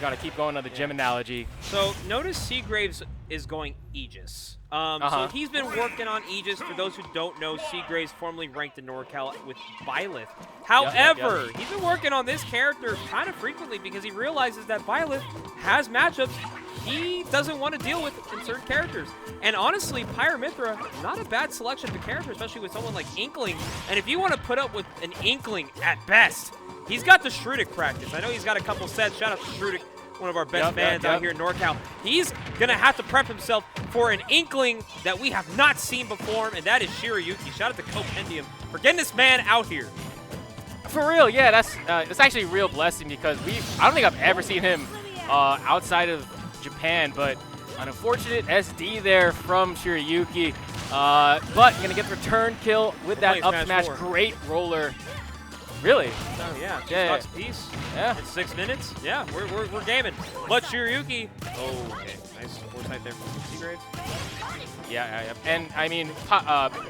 Gotta keep going on the gym analogy. So notice Seagraves is going Aegis. So he's been working on Aegis. For those who don't know, Seagraves formerly ranked in NorCal with Byleth. However, he's been working on this character kind of frequently because he realizes that Byleth has matchups he doesn't want to deal with in certain characters. And honestly, Pyramithra, not a bad selection of the character, especially with someone like Inkling. And if you want to put up with an Inkling at best, he's got the Shirayuki practice. I know he's got a couple sets. Shout out to Shirayuki, one of our best fans out here in NorCal. He's going to have to prep himself for an Inkling that we have not seen before, and that is Shirayuki. Shout out to Compendium for getting this man out here. For real, yeah, that's actually a real blessing because I don't think I've ever seen him outside of Japan, but an unfortunate SD there from Shirayuki. But going to get the return kill with that up smash. Great roller. Really? Oh, yeah. Stocks apiece. Yeah. In 6 minutes. Yeah, we're gaming. But Shirayuki. Oh, okay. Nice foresight there from Seagraves. Yeah. And, I mean,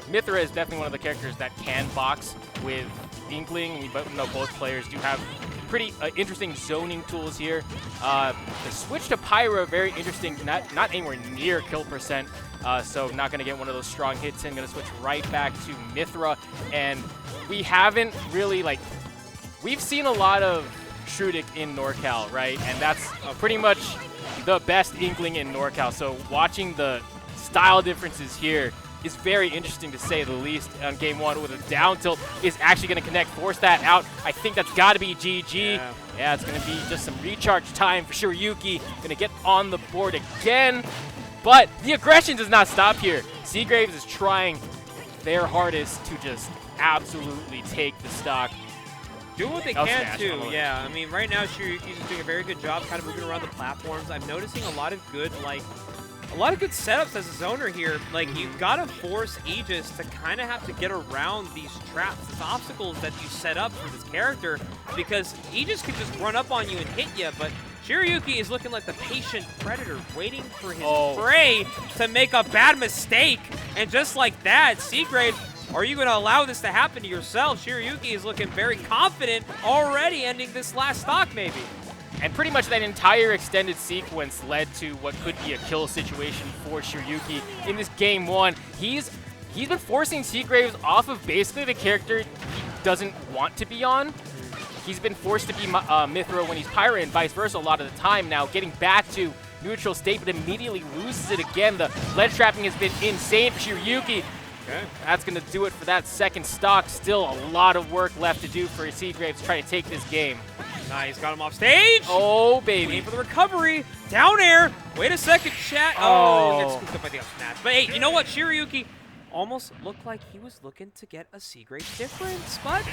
Mithra is definitely one of the characters that can box with Inkling. We know both players do have pretty interesting zoning tools here. The switch to Pyra, very interesting. Not anywhere near kill percent. So not going to get one of those strong hits in. Going to switch right back to Mithra. And we haven't really, we've seen a lot of Shirayuki in NorCal, right? And that's pretty much the best Inkling in NorCal. So watching the style differences here is very interesting to say the least. On game one with a down tilt is actually going to connect, force that out. I think that's got to be GG. Yeah, it's going to be just some recharge time for Shirayuki. Going to get on the board again. But the aggression does not stop here. Seagraves is trying their hardest to just absolutely take the stock. Doing what they can too, yeah. I mean, right now Shirayuki's just doing a very good job kind of moving around the platforms. I'm noticing a lot of good, setups as a zoner here. You've got to force Aegis to kind of have to get around these traps, these obstacles that you set up for this character, because Aegis could just run up on you and hit you, but Shirayuki is looking like the patient predator, waiting for his prey to make a bad mistake. And just like that, Seagraves, are you going to allow this to happen to yourself? Shirayuki is looking very confident, already ending this last stock maybe. And pretty much that entire extended sequence led to what could be a kill situation for Shirayuki in this game one. He's been forcing Seagraves off of basically the character he doesn't want to be on. He's been forced to be Mithra when he's Pyra and vice versa a lot of the time now, getting back to neutral state, but immediately loses it again. The ledge trapping has been insane for Shirayuki. Okay. That's going to do it for that second stock. Still a lot of work left to do for Seagraves to try to take this game. Nice, got him off stage. Oh, baby. Waiting for the recovery. Down air. Wait a second, chat. Oh, he gets scooped up by the up smash. But hey, you know what? Shirayuki almost looked like he was looking to get a Seagraves difference, but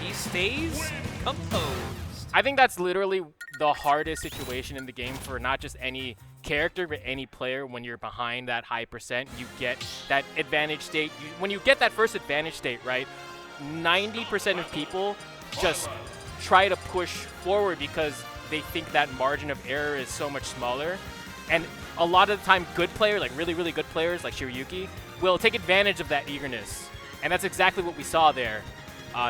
he stays composed. I think that's literally the hardest situation in the game for not just any character, but any player. When you're behind that high percent, you get that advantage state. When you get that first advantage state, right, 90% of people just try to push forward because they think that margin of error is so much smaller. And a lot of the time, good players, really, really good players like Shirayuki, will take advantage of that eagerness. And that's exactly what we saw there.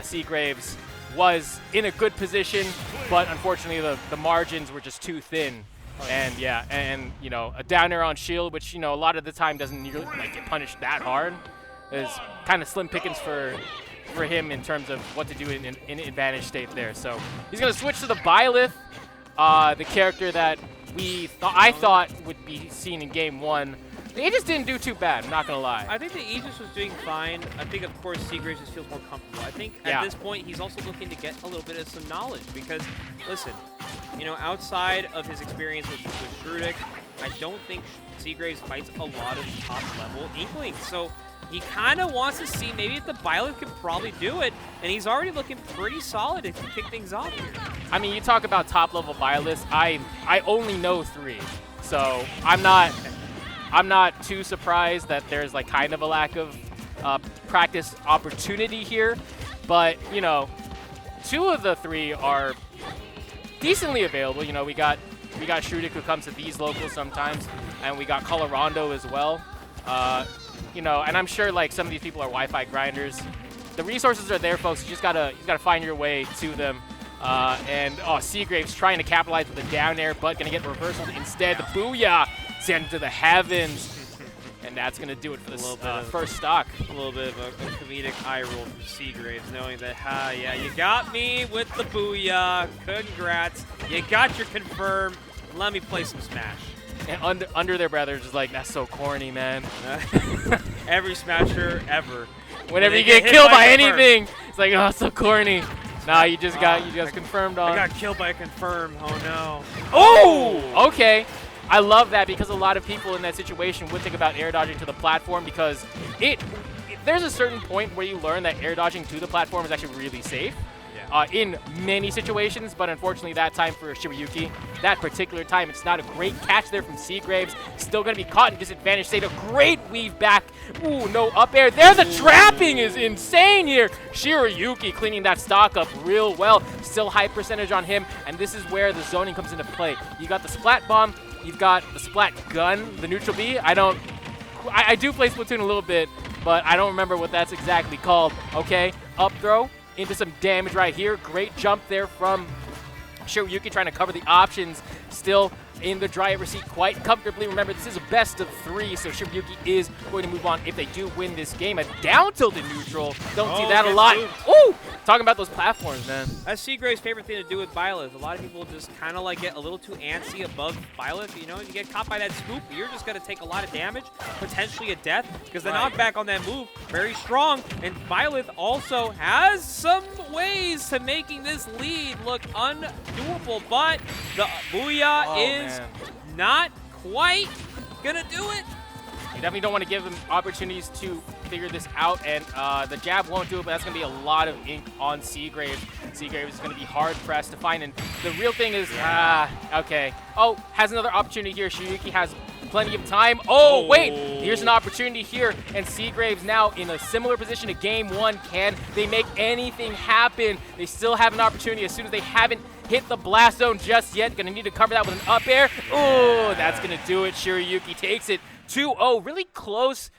Seagraves was in a good position, but unfortunately the margins were just too thin. And yeah, and you know, a down air on shield, which a lot of the time doesn't really get punished that hard, is kind of slim pickings for him in terms of what to do in advantage state there. So he's going to switch to the Byleth, the character that I thought would be seen in game one. The Aegis didn't do too bad, I'm not going to lie. I think the Aegis was doing fine. I think, of course, Seagraves just feels more comfortable. I think at this point, he's also looking to get a little bit of some knowledge because, listen, outside of his experience with Shirayuki, I don't think Seagraves fights a lot of top-level Inklings. So he kind of wants to see maybe if the Byleth could probably do it, and he's already looking pretty solid if he kick things off here. I mean, you talk about top-level Byleths. I only know 3, so I'm not too surprised that there's kind of a lack of practice opportunity here, but 2 of the 3 are decently available. We got Shirayuki who comes to these locals sometimes, and we got Colorado as well. And I'm sure some of these people are Wi-Fi grinders. The resources are there, folks. You just gotta find your way to them. Seagraves trying to capitalize with a down air, but going to get reversaled instead. The booyah sent to the heavens. And that's going to do it for this first stock. A little bit of a comedic eye roll from Seagraves, knowing that, yeah, you got me with the booyah. Congrats. You got your confirm. Let me play some Smash. And under their breath, they're just like, that's so corny, man. Every Smasher ever. Whenever you get killed by anything, it's like, oh, so corny. Nah, you just got confirmed on. I got killed by a confirm. Oh, no. Oh! Okay. I love that because a lot of people in that situation would think about air dodging to the platform because there's a certain point where you learn that air dodging to the platform is actually really safe in many situations, but unfortunately that time for Shirayuki, that particular time, it's not a great catch there from Seagraves. Still going to be caught in disadvantage state. A great weave back. Ooh, no up air. There, the trapping is insane here. Shirayuki cleaning that stock up real well. Still high percentage on him, and this is where the zoning comes into play. You got the splat bomb. You've got the splat gun, the neutral B. I do play Splatoon a little bit, but I don't remember what that's exactly called. Okay, up throw into some damage right here. Great jump there from Shirayuki trying to cover the options. Still in the driver's seat quite comfortably. Remember, this is a best of 3, so Shirayuki is going to move on if they do win this game. A down tilted neutral. Don't see that a lot. Ooh! Talking about those platforms, man. That's Seagraves' favorite thing to do with Byleth. A lot of people just kind of like get a little too antsy above Byleth. You know, you get caught by that scoop, you're just going to take a lot of damage, potentially a death, because the knockback on that move, very strong. And Byleth also has some ways to making this lead look undoable, but the booyah is not quite going to do it. You definitely don't want to give them opportunities to figure this out, and the jab won't do it, but that's going to be a lot of ink on Seagraves. Seagraves is going to be hard-pressed to find, and the real thing is, okay. Oh, has another opportunity here. Shirayuki has plenty of time. Oh, wait, here's an opportunity here, and Seagraves now in a similar position to game 1. Can they make anything happen? They still have an opportunity as soon as they haven't hit the blast zone just yet. Going to need to cover that with an up air. Oh, that's going to do it. Shirayuki takes it 2-0. Really close